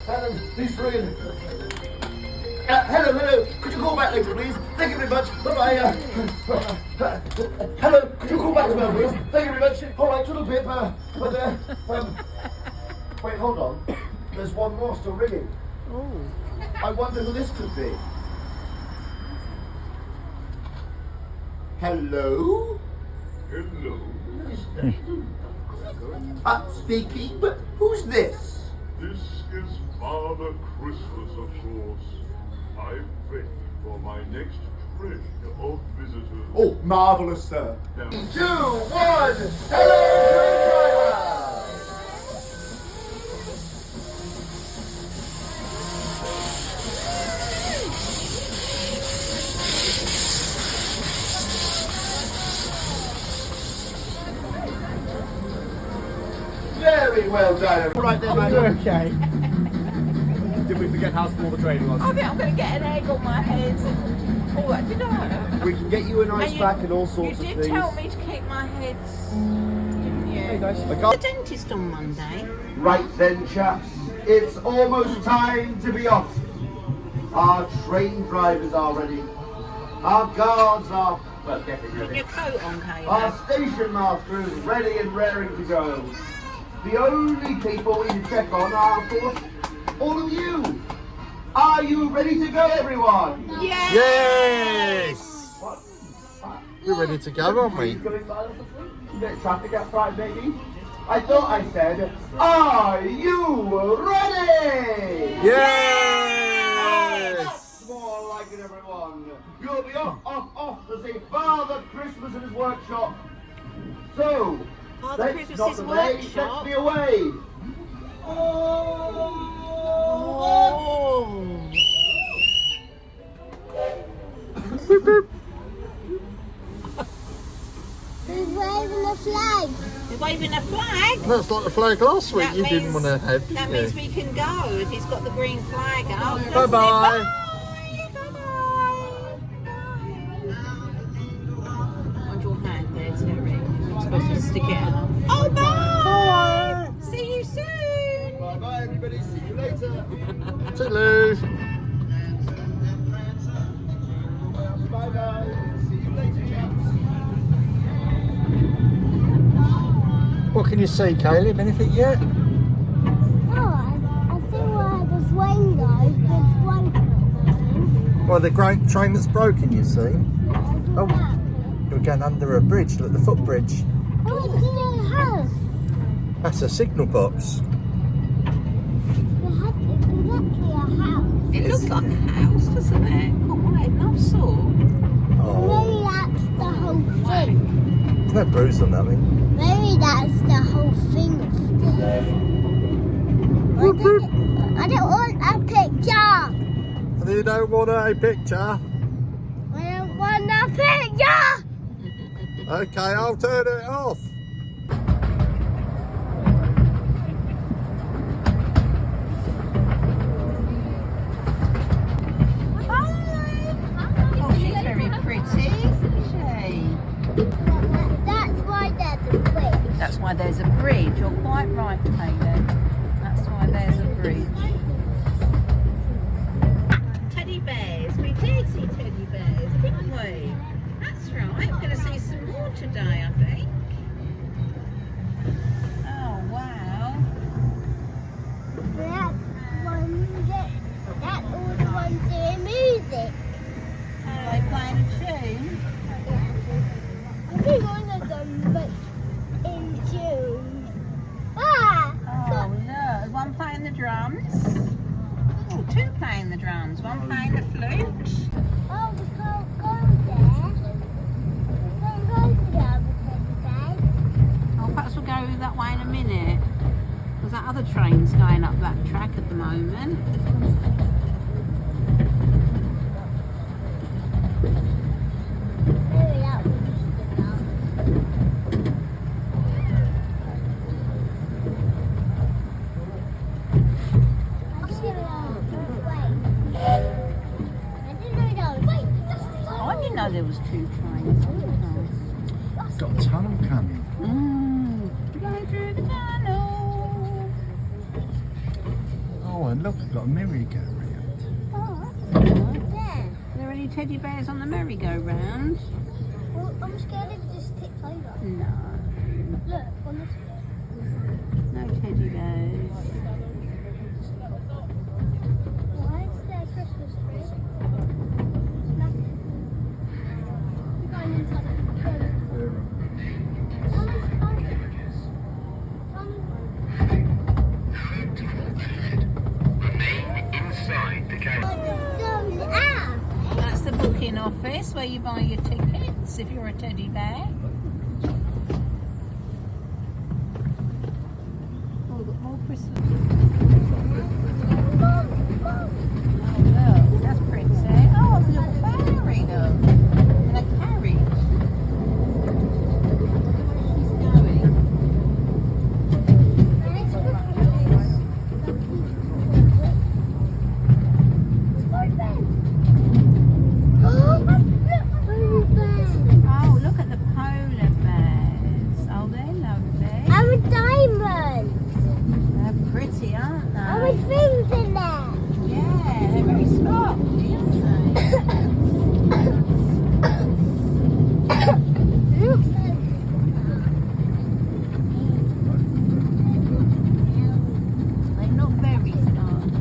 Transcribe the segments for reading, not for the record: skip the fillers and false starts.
Helen, please throw in. Hello. Could you call back later, please? Thank you very much. Bye-bye. Hello, could you call back as well, please? Thank you very much. All right, little pip. Wait, hold on. There's one more still ringing. Oh. I wonder who this could be. Hello? Hello. Speaking, but who's this? This is Father Christmas, of course. I'm ready for my next train of visitors. Oh, marvellous, sir. Now, 2, 1, hello, train driver! Very well done. Right there, madam. Okay. Did we forget how small the train was? I think I'm going to get an egg on my head. Oh, I did I? We can get you an ice pack and all sorts of You things. did tell me to keep my head, didn't you? Hey guys. The dentist on Monday. Right then, chaps, it's almost time to be off. Our train drivers are ready. Our guards are, well, getting Put ready. your coat on, Caleb. Our station master is ready and raring to go. The only people we need to check on are, of course, all of you. Are you ready to go, everyone? Yes! Yes! What? We're ready to go, aren't we? You get traffic outside, maybe? I thought I said, are you ready? Yes! That's more like it, everyone. You'll be off to see Father Christmas in his workshop. So, Father let's Christmas's not delay, workshop? let's be away. Oh! He's waving a flag. You're waving a flag? That's like the flag last week. That You didn't means- want to head, That did means you? we can go if he's got the green flag up. Bye-bye. Bye. On your hand there, Terry. You're supposed to stick it out. Oh, bye! See you soon! Bye-bye, everybody. See you later. Toodaloo. Bye-bye. See you later, chaps. What can you see, Caleb? Anything yet? Oh, I think where this window is broken. Well, the great train that's broken, you see. Oh, you're going under a bridge. Look, the footbridge. Oh, it's a house. That's a signal box. It's actually a house. It looks like a house, doesn't it? Quite enough sort. Oh, Maybe that's the whole thing. there's no bruise on that thing. Maybe that's the whole thing. I don't want a picture. And you don't want a picture? I don't want a picture. Okay, I'll turn it off. Oh, she's very pretty, isn't she? That's why there's a bridge. That's why there's a bridge. You're quite right, Caleb. That's why there's a bridge. Teddy bears. We did see teddy bears, didn't we? That's right. We're going to see some more today, I think. Oh, wow. That's all the ones doing music. Are they playing a tune? I think one of them was in June. Ah! Oh, look. There's one playing the drums. Oh, two playing the drums. One playing the flute. Oh, we can't go there. We can't go to the other today. Oh, perhaps we'll go that way in a minute. Because that other train's going up that track at the moment. Maybe that one's still up. I didn't Oh, I didn't know there was two trains. Got a tunnel coming. Go through the tunnel. Oh, and And look, I've got a merry-go-round. Oh, Yeah. are there any teddy bears on the merry-go-round? Well, I'm scared it just tips over. No. Look, on this bit. No teddy bears. Why is there a Christmas tree? Nothing. We're going inside the That's the booking office where you buy your tickets if you're a teddy bear. Oh, we've got more Christmas. Oh, look, that's pretty. Oh, the little fairy, look. In a carriage. She's going. Oh, look at the polar bears. Oh, they're lovely. I'm a diamond. They're pretty, aren't they? I'm a things in there. Yeah, they're very sparkly, aren't they? They're not very sparkly.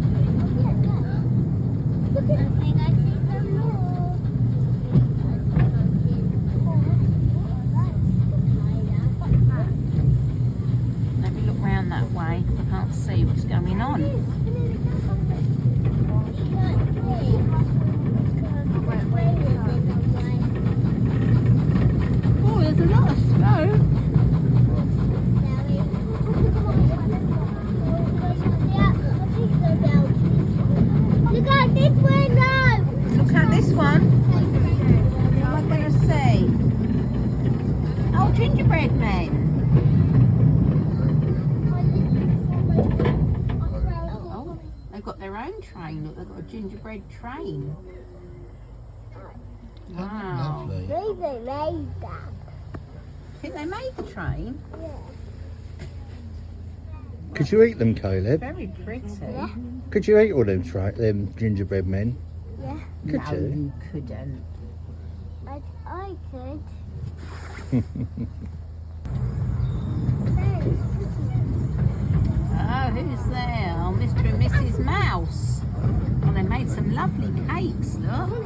I think I see some more. Let me look round that way. I can't see what's going on. Oh, there's a lot of smoke. Look at this window. Look at this one. What am I going to see? Oh, gingerbread men. Oh, they've got their own train. Look, they've got a gingerbread train. Wow. Lovely. Maybe they made that. Think they made the train? Yeah. Could you eat them, Caleb? Very pretty. Yeah. Could you eat all them gingerbread men? Yeah. Could No, you? you couldn't. I could. Oh, who's there? Oh, Mr. and Mrs. Mouse. Oh, they made some lovely cakes, look.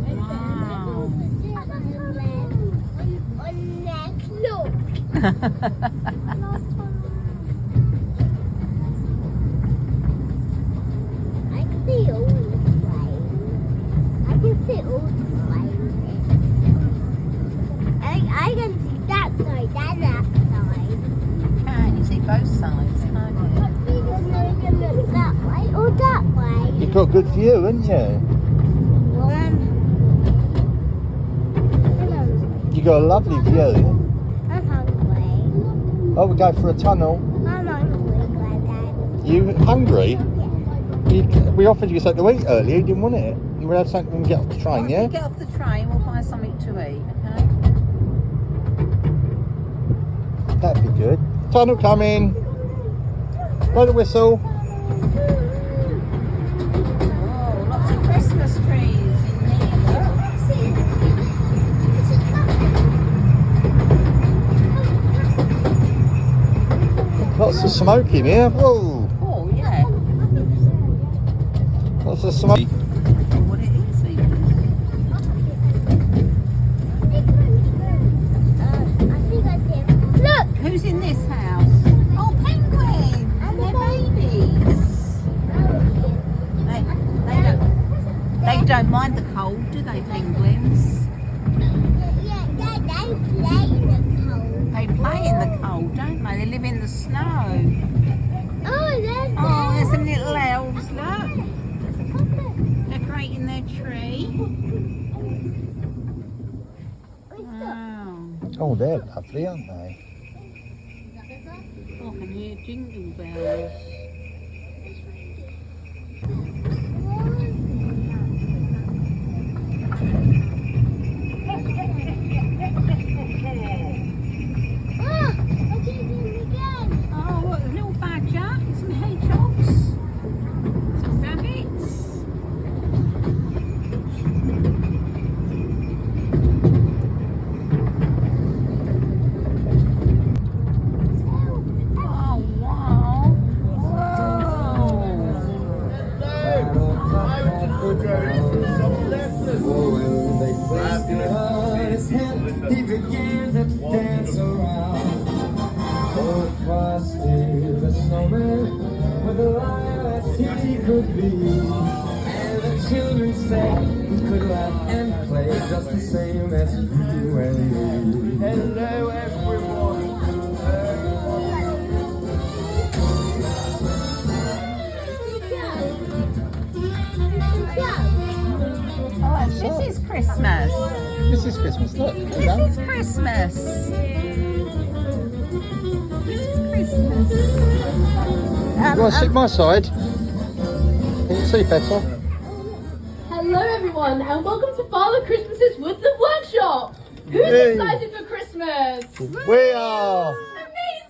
Wow. I can see all the flames. I can see all the flames. I can see that side and that side. Can you see both sides, can't you? You can look that way or that way. You've got a good view, haven't you? You got a lovely view. I'm hungry. Oh, we go for a tunnel. I'm hungry, Granddad. You hungry? Yeah. We offered you something to eat earlier. You didn't want it. We'll have something when we get off the train, Once yeah? we get off the train, we'll find something to eat, okay? That'd be good. Tunnel coming. Blow the whistle. Oh, lots of Christmas trees in here. Lots of smoke in here. Oh, Oh, yeah. lots of smoke. What it is even. I think I see it. Look! Who's in this house? Oh, penguins! And their babies. They don't mind the cold, do they, penguins? Yeah, they play in the cold. They play in the cold, don't they? They live in the snow. Oh, there's Oh, there's some little elves, look. Decorating their tree. Wow. Oh, they're lovely, aren't they? Oh, I can hear jingle bells. Oh, I see them again. Oh, look, a little badger. Some build a snowman with a lion as he could be. And the children said we could laugh and play just the same as you and me. Hello everyone. Oh, this is Christmas. This is Christmas, look. This is Christmas. This is Christmas. You want to sit my side? Can you see better? Hello everyone and welcome to Father Christmas's Woodland Workshop! Who's Yay. excited for Christmas? We are!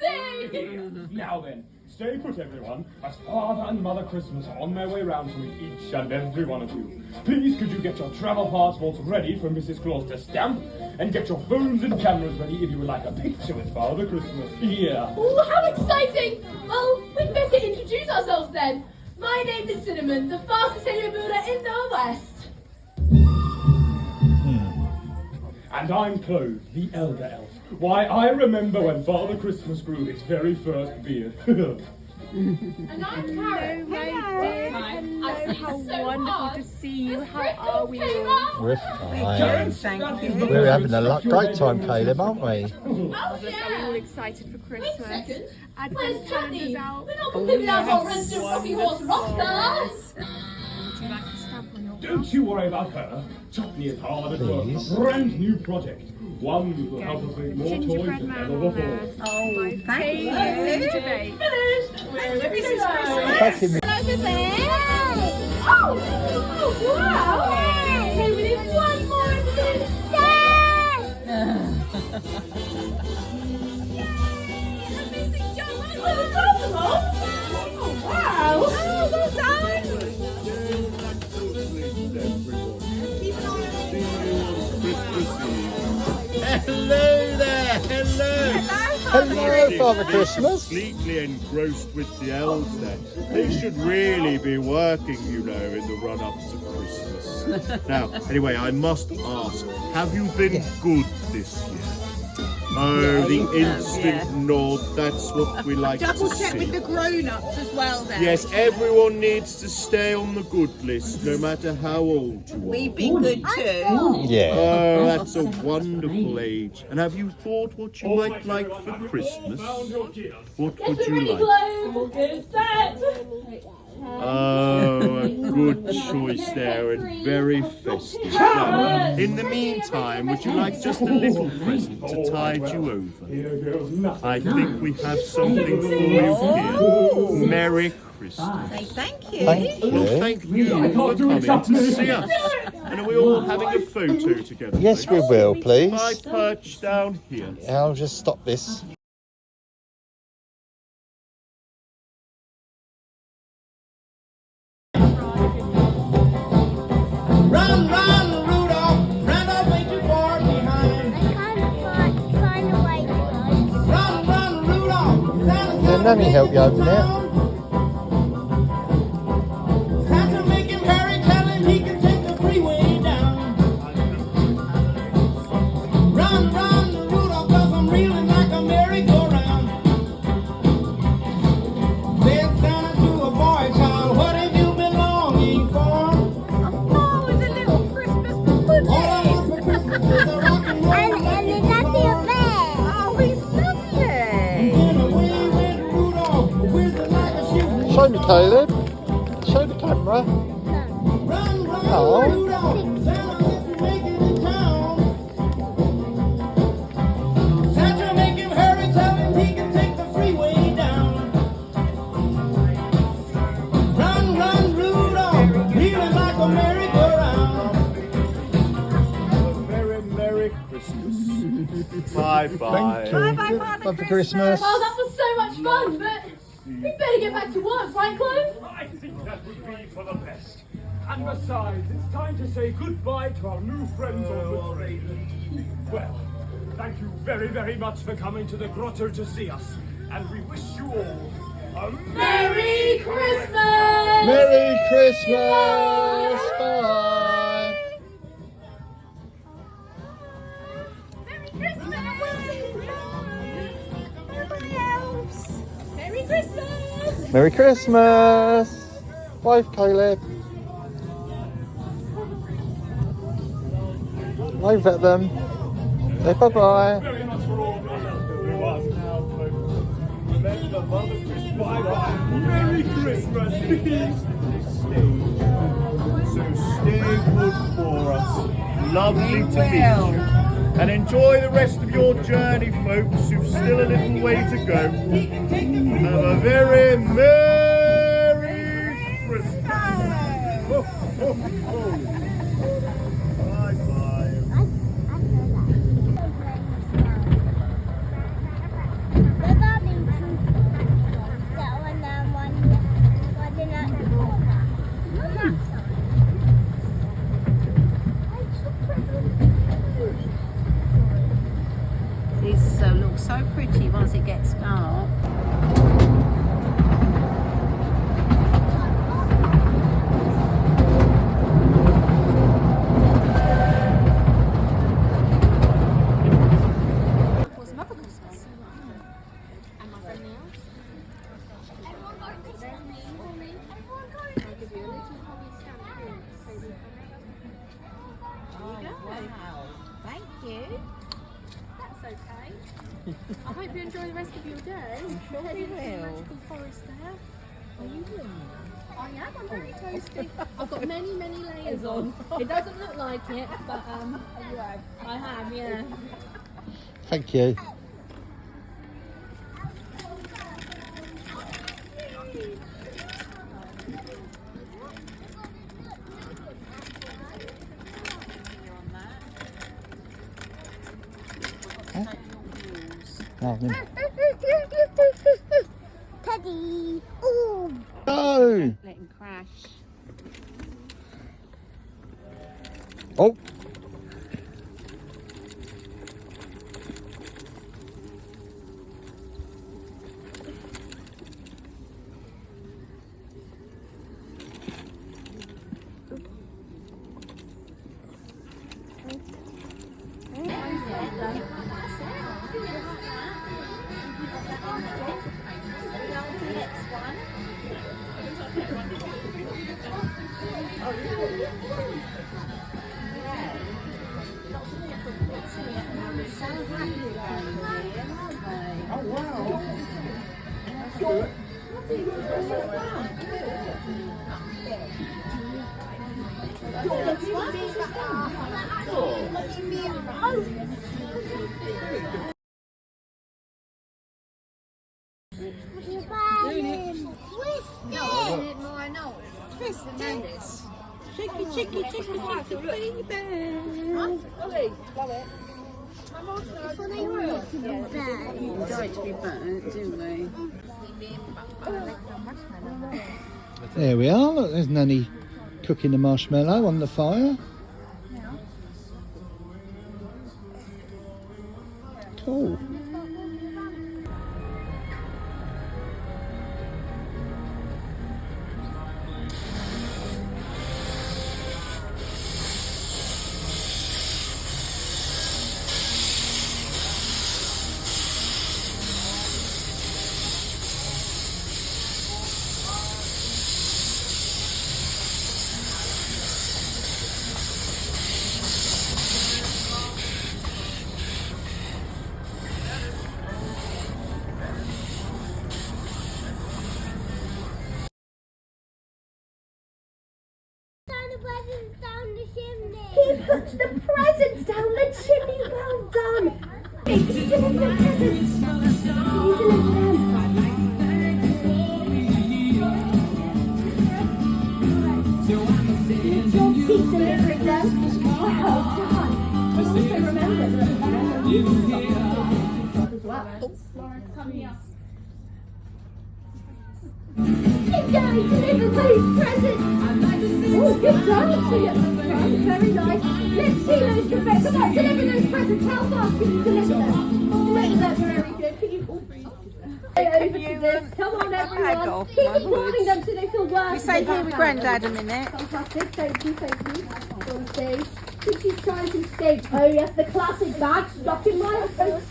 Amazing! Now then, stay put everyone, as Father and Mother Christmas are on their way round to meet each and every one of you. Please could you get your travel passports ready for Mrs. Claus to stamp, and get your phones and cameras ready if you would like a picture with Father Christmas. Here. Oh, how exciting! Well, we'd better introduce ourselves then. My name is Cinnamon, the fastest helium builder in the West. And I'm Clove, the Elder Elf. Why, I remember when Father Christmas grew his very first beard. And I'm Karen. Hello, how wonderful to see you. How are we all? We're fine. Thank you. We're having a great time, Caleb, aren't we? Oh, Are we all yeah! excited for Wait a Christmas? second. Advent Where's calendars Chutney? out. We're not completely out of our resident rocking horse rockstars! Would you like to stamp on your Don't you worry about her. Chutney is hard at work on Please. a brand new project. One that will help us make more toys gingerbread than man ever on before. there? Oh, My thank you. favourite debate. Finished! We're ready to go! Back in the Oh! Oh, wow! Okay, we need one more incident. Amazing job! Well, first of all, oh, wow! Oh, well done! Hello there! Hello! Hello, Father Christmas! Completely engrossed with the elves then. They should really be working, you know, in the run-up to Christmas. Now, anyway, I must ask, have you been good this year? Oh, the instant nod, that's what we like to Double check see. with the grown-ups as well then. Yes, everyone needs to stay on the good list, no matter how old you are. We've been good too. Yeah. Oh, that's a wonderful age. And have you thought what you might like for Christmas? Found your gear. What Get would it you ready, like? Clove. Get set. Oh, a good choice there and very festive. Now, in the meantime, would you like just a little present to tide you over? Here goes nothing. I think we have something for you here. Merry Christmas. Say thank you. Thank Well, you. thank you for coming to see us. And are we all having a photo together? Yes, we will, please. If I perch down here. I'll just stop this. Run, run, Rudolph, Randolph ain't too far behind. Find a way to go. Run, run, Rudolph, Santa's Can Nanny help you open it? Santa make him hurry, tell him he can take the freeway down. Run, run, Rudolph, 'cause I'm reeling like a merry-go-round. Said Santa to a boy child, what have you been longing for? Oh, it's a little Christmas pudding. All I want for Christmas is a rock and roll. And it's not your bed. Oh, it's lovely. And away went Rudolph, whizzing like a shooting Show me, Caleb. Show the camera. Run, run, Oh. Rudolph, Santa if you make it in town. Santa make him hurry, tell him he can take the freeway down. Run, run, Rudolph, reeling like a merry-go-round. A very Merry Christmas. Bye-bye. Bye-bye, Father Christmas. Oh, that was so much fun, but we better get back to work, right, Clove? I think that would be for the best. And besides, it's time to say goodbye to our new friends on the train. Well, thank you very, very much for coming to the grotto to see us. And we wish you all a Merry Christmas! Merry Christmas. Bye. Merry Christmas! Merry Christmas! Merry Christmas! Wave, Caleb. Wave at them. Say bye-bye. Very much for all remember Mother Christmas. Bye-bye. Merry Christmas. So stay good for us. Lovely to meet you. And enjoy the rest of your journey, folks. You've still a little way to go. Have a very Merry Christmas. Ho, ho, ho. Bye-bye. These look so pretty once it gets dark. Was Mother Christmas? And my friend Neil. Everyone got a picture of me. I'll give you a little holly stamp here. Oh, wow. Thank you. That's okay. I hope you enjoy the rest of your day. I'm sure we will. Magical forest there. Are you doing? I am. I'm very toasty. I've got many, many layers on. It doesn't look like it, but I have, yeah. Thank you. Oh, Teddy. Ooh. go! Let him crash. Oh, Cheeky, cheeky, cheeky, cheeky, baby. Audley, love it. We don't like to be burnt, do we? there we are. Look, there's Nanny cooking the marshmallow on the fire. Cool. Down the chimney. He put the presents down the chimney. Well done. Did you deliver the presents? Did you deliver them? Good job, keep delivering them. Well done. And also remember that as well. Lawrence, come here. Did I deliver those presents? Oh, good job. Very nice. Let's see those confetti. Come on, deliver those presents. How fast can you deliver them? Deliver them. Very good. Can you over to this? Come on, everyone. Keep holding them so they feel worse. We stay here with Grandad a minute. Fantastic. Thank you. Thank you. On stage. Think she's trying to escape. Oh, yes, the classic bag stuck in my face.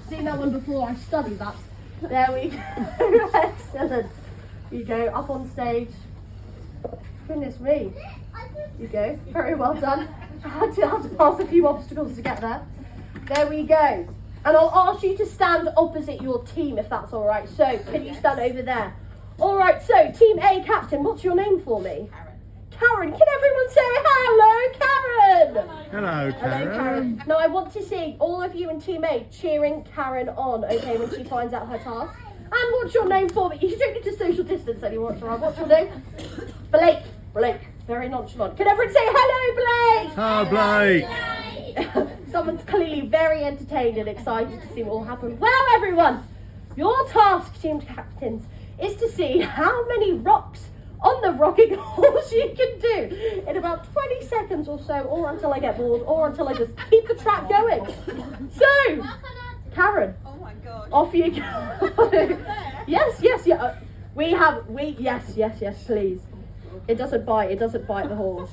Seen that one before. I studied that. There we go. Excellent. You go up on stage. Goodness me. You go. Very well done. I had to pass a few obstacles to get there. There we go. And I'll ask you to stand opposite your team if that's all right. So, can you stand over there? All right, so Team A captain, what's your name for me? Karen. Can everyone say hello, Karen? Hello, Karen. Hello, Karen. Now, I want to see all of you in Team A cheering Karen on, okay, when she finds out her task. And what's your name for me? You don't need to social distance anymore, right? What's your name? Blake. Blake. Very nonchalant. Can everyone say hello, Blake? Hello, Blake. Someone's clearly very entertained and excited to see what will happen. Well, everyone, your task, team captains, is to see how many rocks on the rocking horse you can do in about 20 seconds or so, or until I get bored, or until I just keep the track going. So, Karen, off you go. Yes, yeah. Yes, please. It doesn't bite the horse.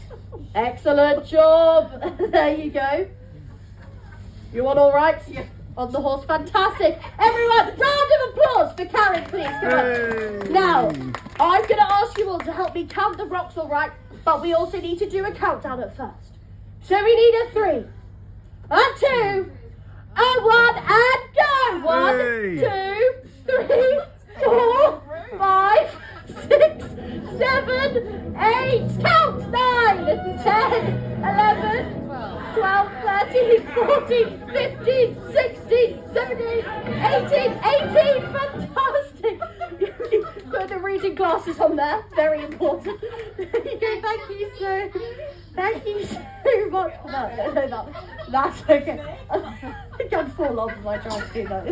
Excellent job. There you go. You on all right? Yeah. On the horse, fantastic. Everyone, round of applause for Karen, please. Come on. Now, I'm going to ask you all to help me count the rocks, all right? But we also need to do a countdown at first. So we need a 3, a 2, a 1, and go. 1, 2, 3, 4, 5, 6, 7, 8. Count 9, 10, 11. 12, 13, 14, 15, 16, 17, 18, fantastic! Put the reading glasses on there, very important. There you go, thank you so much for that. No, that's okay. I can't fall off if I try to do that.